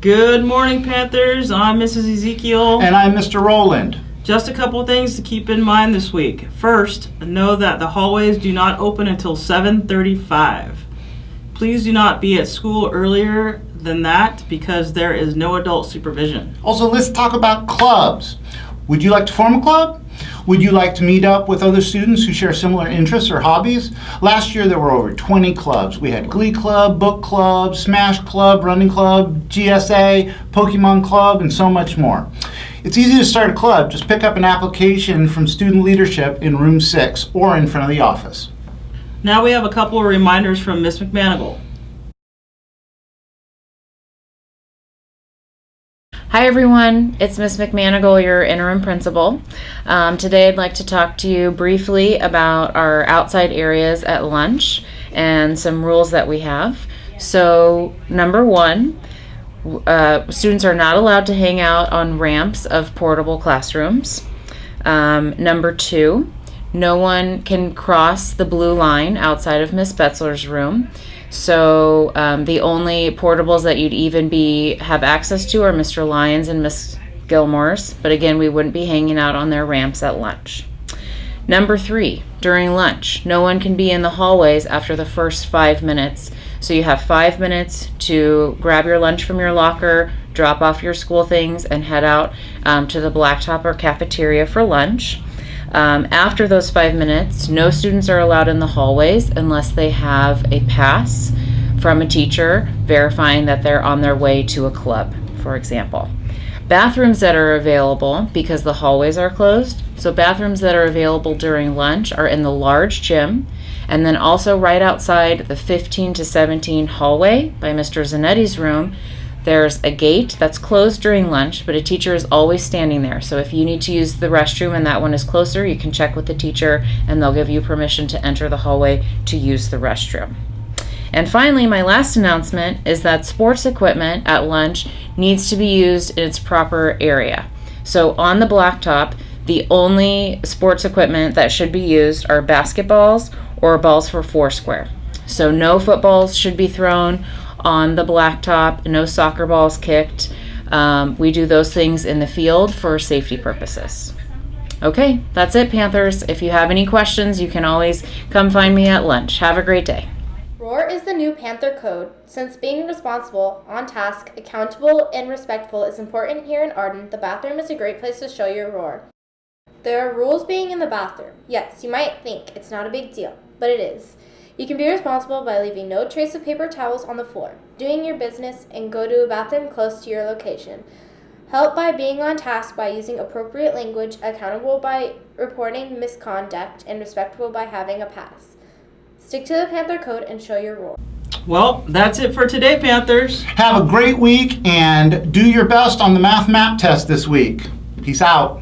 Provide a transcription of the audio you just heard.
Good morning, Panthers. I'm Mrs. Ezekiel. And I'm Mr. Rowland. Just a couple of things to keep in mind this week. First, know that the hallways do not open until 7:35. Please do not be at school earlier than that because there is no adult supervision. Also, let's talk about clubs. Would you like to form a club? Would you like to meet up with other students who share similar interests or hobbies? Last year there were over 20 clubs. We had Glee Club, Book Club, Smash Club, Running Club, GSA, Pokemon Club, and so much more. It's easy to start a club. Just pick up an application from student leadership in room 6 or in front of the office. Now we have a couple of reminders from Miss McManigal. Hi everyone, it's Miss McManigal, your interim principal. Today I'd like to talk to you briefly about our outside areas at lunch and some rules that we have. So number one, students are not allowed to hang out on ramps of portable classrooms. Number two, no one can cross the blue line outside of Miss Betzler's room. So the only portables that you'd even have access to are Mr. Lyons and Miss Gilmore's. But again, we wouldn't be hanging out on their ramps at lunch. Number three, during lunch, no one can be in the hallways after the first 5 minutes. So you have 5 minutes to grab your lunch from your locker, drop off your school things, and head out to the blacktop or cafeteria for lunch. After those 5 minutes, no students are allowed in the hallways unless they have a pass from a teacher verifying that they're on their way to a club, for example. Bathrooms that are available, because the hallways are closed, so bathrooms that are available during lunch are in the large gym, and then also right outside the 15 to 17 hallway by Mr. Zanetti's room. There's a gate that's closed during lunch, but a teacher is always standing there. So if you need to use the restroom and that one is closer, you can check with the teacher and they'll give you permission to enter the hallway to use the restroom. And finally, my last announcement is that sports equipment at lunch needs to be used in its proper area. So on the blacktop, the only sports equipment that should be used are basketballs or balls for foursquare. So no footballs should be thrown on the blacktop, no soccer balls kicked. We do those things in the field for safety purposes. Okay, that's it, Panthers. If you have any questions, you can always come find me at lunch. Have a great day. ROAR is the new Panther code. Since being responsible, on task, accountable, and respectful is important here in Arden, the bathroom is a great place to show your ROAR. There are rules being in the bathroom. Yes, you might think it's not a big deal, but it is. You can be responsible by leaving no trace of paper towels on the floor, doing your business, and go to a bathroom close to your location. Help by being on task by using appropriate language, accountable by reporting misconduct, and respectful by having a pass. Stick to the Panther code and show your role. Well, that's it for today, Panthers. Have a great week and do your best on the math map test this week. Peace out.